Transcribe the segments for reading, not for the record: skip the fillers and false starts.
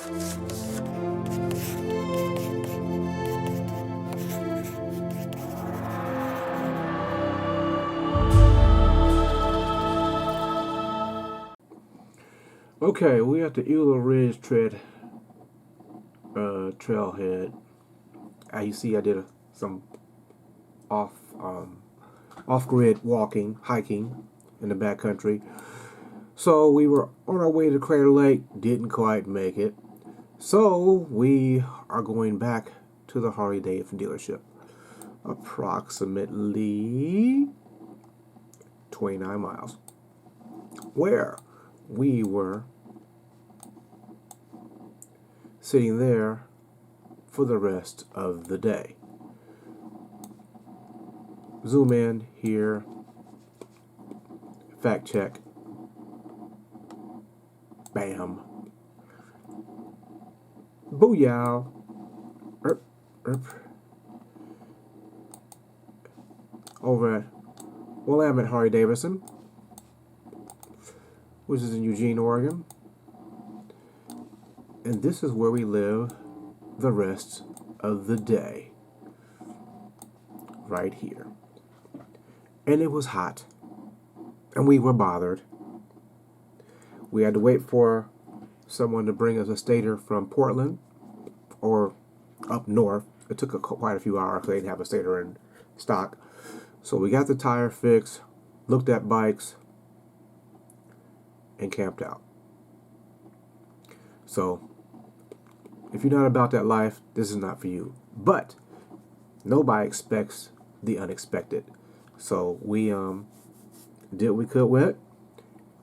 Okay, we at the Eula Ridge trailhead. As you see, I did some off off-grid walking, hiking in the backcountry. So we were on our way to Crater Lake, didn't quite make it. So we are going back to the Harley Davidson dealership. Approximately 29 miles. Where we were sitting there for the rest of the day. Zoom in here, fact check, bam, booyah, erp, erp. Over at, well, I'm at Harley Davidson, which is in Eugene, Oregon. And this is where we live the rest of the day. Right here. And it was hot. And we were bothered. We had to wait for someone to bring us a stator from Portland or up north. It took quite a few hours because they didn't have a stator in stock. So we got the tire fixed, looked at bikes, and camped out. So, if you're not about that life, this is not for you. But nobody expects the unexpected. So we did what we could with it.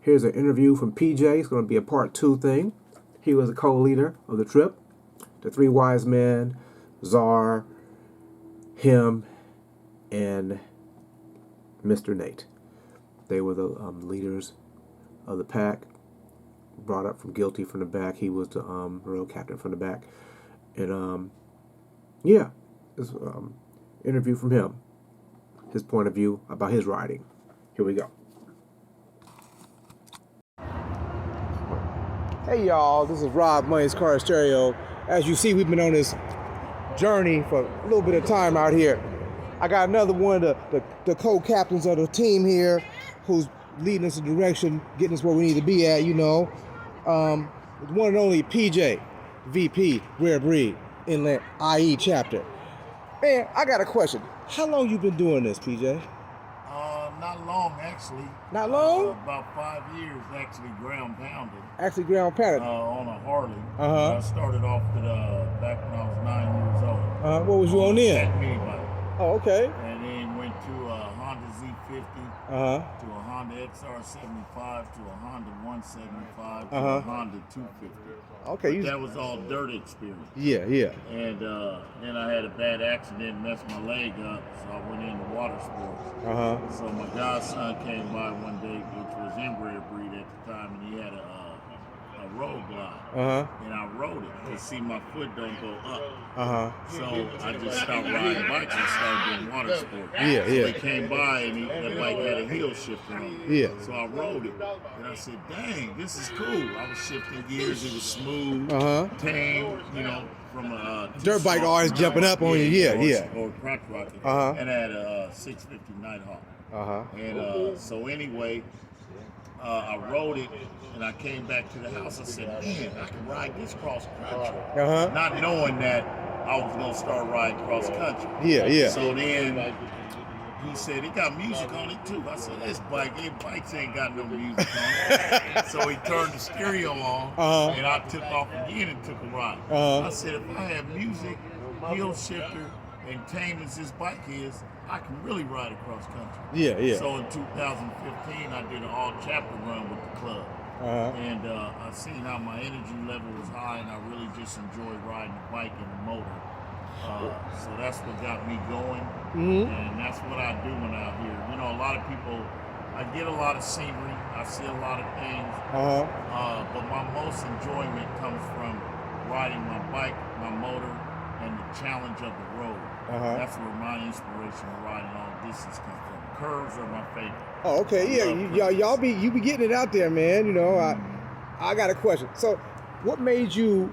Here's an interview from PJ. It's going to be a part 2 thing. He was a co-leader of the trip. The 3 wise men, Czar, him, and Mr. Nate. They were the leaders of the pack. Brought up from guilty from the back. He was the road captain from the back. And yeah, this interview from him. His point of view about his riding. Here we go. Hey y'all, this is Rob Money's Car Stereo. As you see, we've been on this journey for a little bit of time out here. I got another one of the co-captains of the team here who's leading us in direction, getting us where we need to be at, you know. The one and only PJ, VP, Rare Breed, Inland IE chapter. Man, I got a question. How long you been doing this, PJ? Not long, actually. Not long? About 5 years, actually, ground pounded. Actually ground pounded? On a Harley. Uh-huh. I started off with, back when I was 9 years old. What was you on then? That mini bike. Oh, okay. And then went to a Honda Z50, Uh-huh. to a Honda XR75, to a Honda 175, to Uh-huh. a Honda 250. Okay. That was all dirt experience. Yeah, yeah. And then I had a bad accident, messed my leg up, so I went into water sports. Uh-huh. So my godson came by one day, which was in Rare Breed at the time, and he had a road glide. Uh-huh. And I rode it. You see, my foot don't go up. Uh-huh. So I just stopped riding bikes and started doing water sports. Yeah, so yeah. he came by and that bike had a heel shifter on it. Yeah. So I rode it. And I said, dang, this is cool. I was shifting gears. It was smooth, tame, you know, from a dirt bike always jumping up on you. Yeah, yeah. Or crotch rocket. Uh-huh. And I had a 650 Nighthawk. Uh-huh. And so anyway, I rode it, and I came back to the house. I said, man, I can ride this cross country. Uh-huh. Not knowing that I was going to start riding cross country. Yeah, yeah. So then he said, it got music on it too. I said, bikes ain't got no music on it. So he turned the stereo on, and I took off again and took a ride. I said, if I have music, heel shifter, and tame as this bike is, I can really ride across country. Yeah, yeah. So in 2015, I did an all-chapter run with the club. And I seen how my energy level was high, and I really just enjoyed riding the bike and the motor. So that's what got me going, and that's what I do when I'm out here. You know, a lot of people, I get a lot of scenery, I see a lot of things, but my most enjoyment comes from riding my bike, my motor, and the challenge of the road. That's where my inspiration of riding long distance comes from. Curves are my favorite. Oh, okay. Yeah, y'all be getting it out there, man. You know, I got a question. So, what made you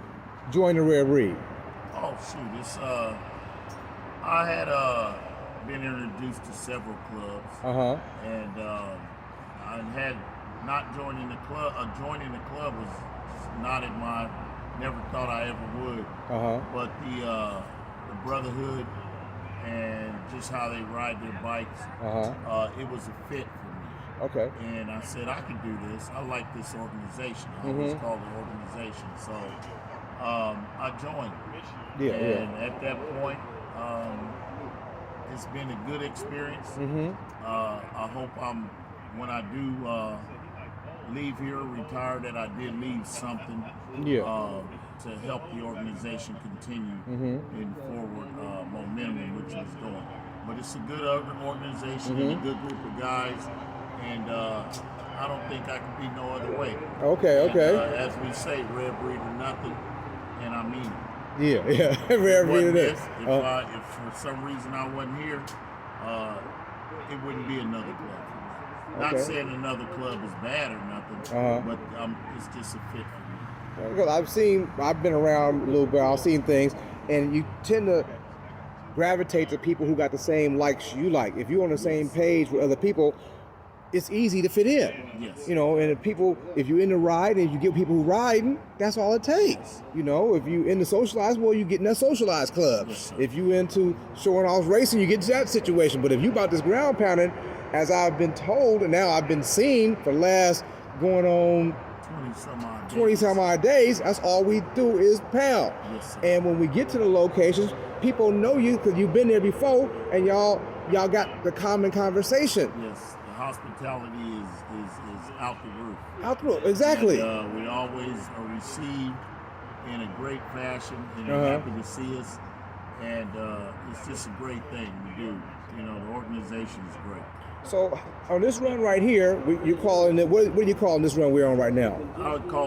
join the Rare Breed? Oh shoot, it's I had been introduced to several clubs, and I had not joining the club. Joining the club was not in my. Never thought I ever would. But the brotherhood and just how they ride their bikes, it was a fit for me. Okay. And I said I could do this. I like this organization. I always call it organization. So I joined. And at that point, it's been a good experience. I hope when I do leave here, retire, that I did leave something to help the organization continue in forward momentum, which it's doing. But it's a good organization and a good group of guys, and I don't think I can be no other way. Okay. As we say, Red Breed or nothing, and I mean it. Rare Breed. If for some reason I wasn't here, it wouldn't be another club. Not saying another club is bad or nothing, but it's just a fit for me. Because I've been around a little bit, I've seen things, and you tend to gravitate to people who got the same likes you like. If you're on the same page with other people, it's easy to fit in. Yes. And if you're into riding, and you get people who riding, that's all it takes. If you're into socialized, well, you get in that socialized club. Yes, if you into showing off racing, you get to that situation. But if you about this ground pounding, as I've been told, and now I've been seeing for the last going on 20 some odd days, that's all we do is pound. Yes, sir. And when we get to the locations, people know you because you've been there before, and y'all got the common conversation. Yes, the hospitality is out the roof. Out the roof, exactly. And, we always are received in a great fashion, and they're happy to see us. And it's just a great thing to do. The organization is great. So on this run right here, you're calling it. What are you calling this run we're on right now?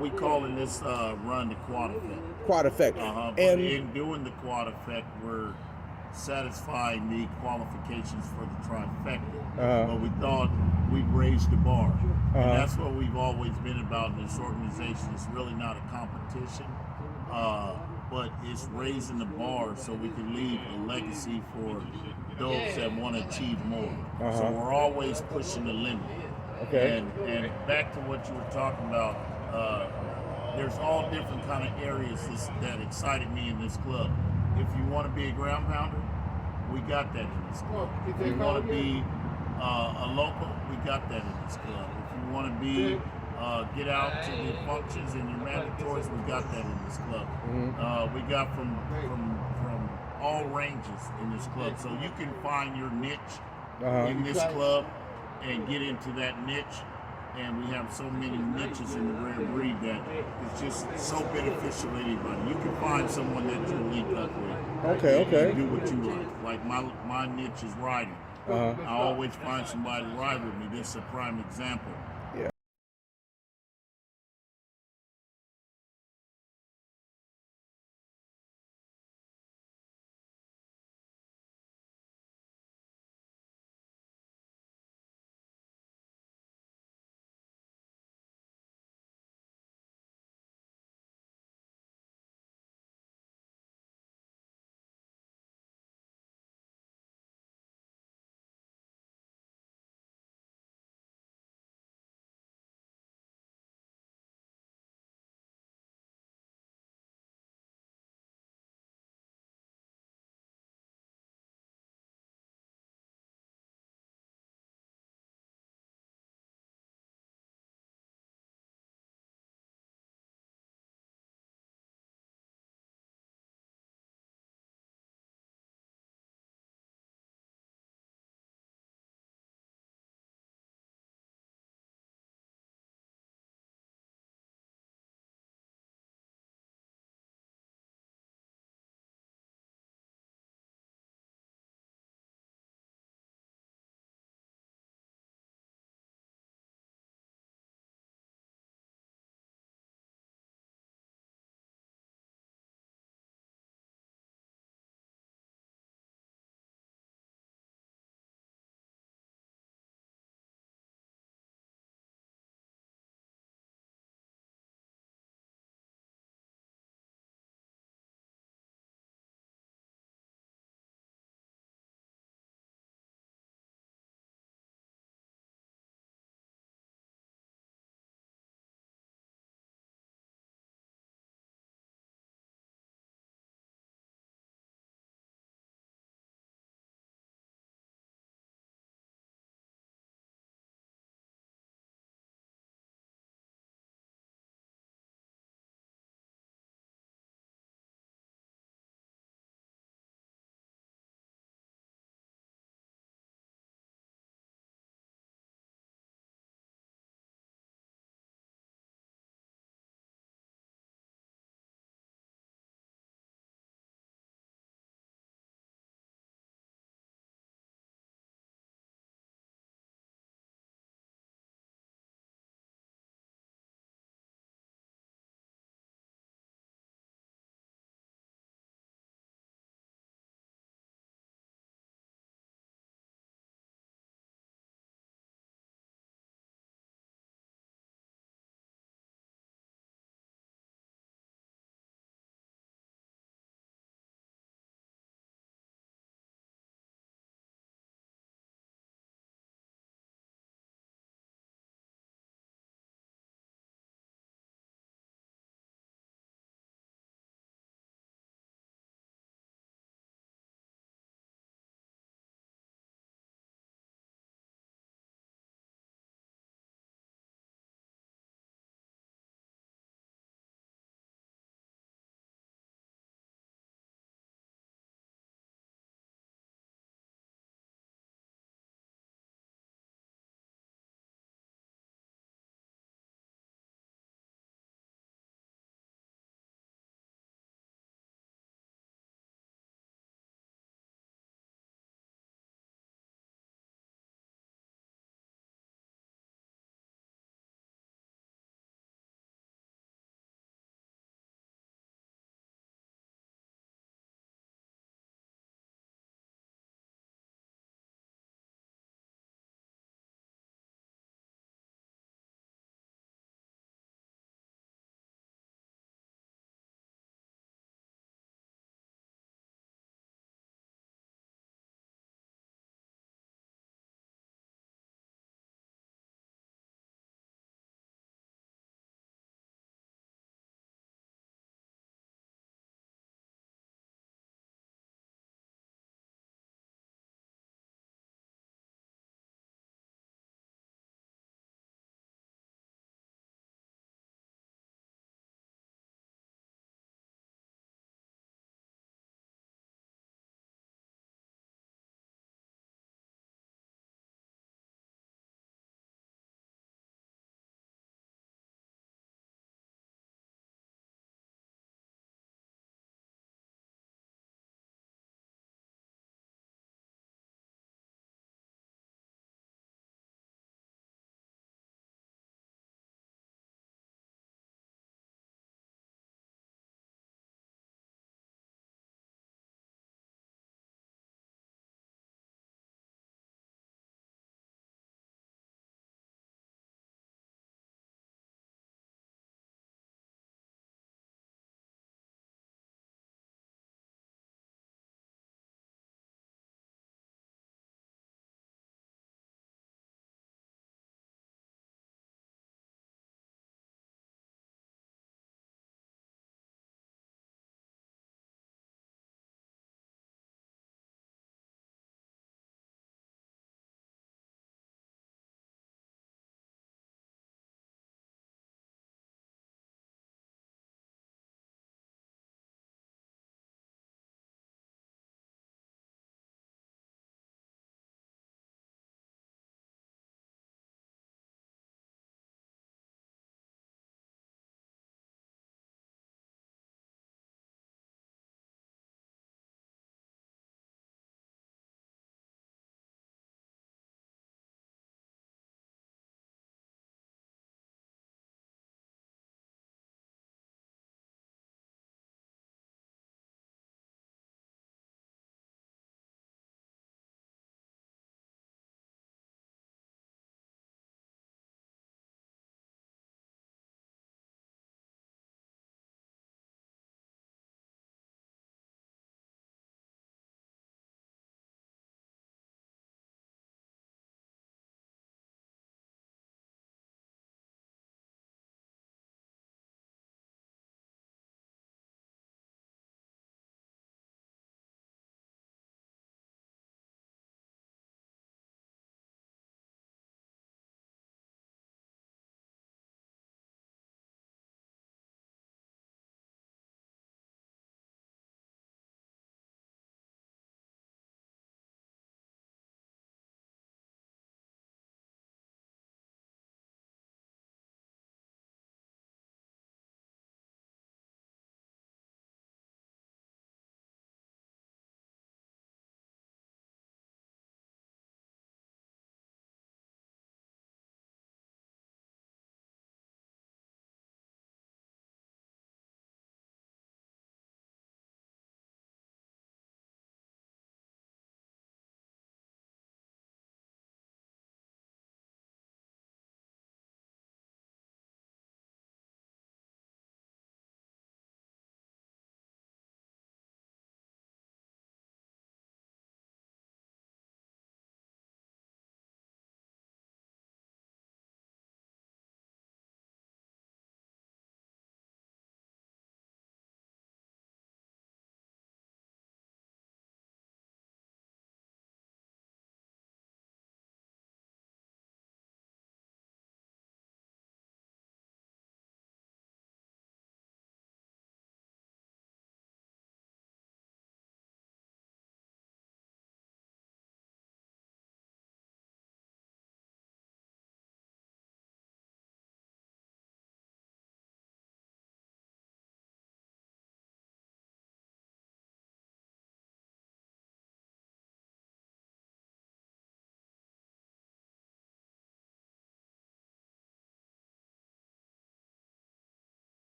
We calling this run the quad effect. Quad effect. But and in doing the quad effect, we're satisfying the qualifications for the trifecta. But we thought we'd raise the bar, and that's what we've always been about in this organization. It's really not a competition, but it's raising the bar so we can leave a legacy for those that want to achieve more. So we're always pushing the limit. Okay. And back to what you were talking about, there's all different kind of areas that excited me in this club. If you want to be a ground pounder, we got that in this club. If you want to be a local, we got that in this club. If you want to be get out to the functions and your mandatories, we got that in this club. We got from all ranges in this club, so you can find your niche in this club and get into that niche. And we have so many niches in the Rare Breed that it's just so beneficial to anybody. You can find someone that you link up with. Okay. And do what you like. Like my niche is riding. I always find somebody to ride with me. This is a prime example.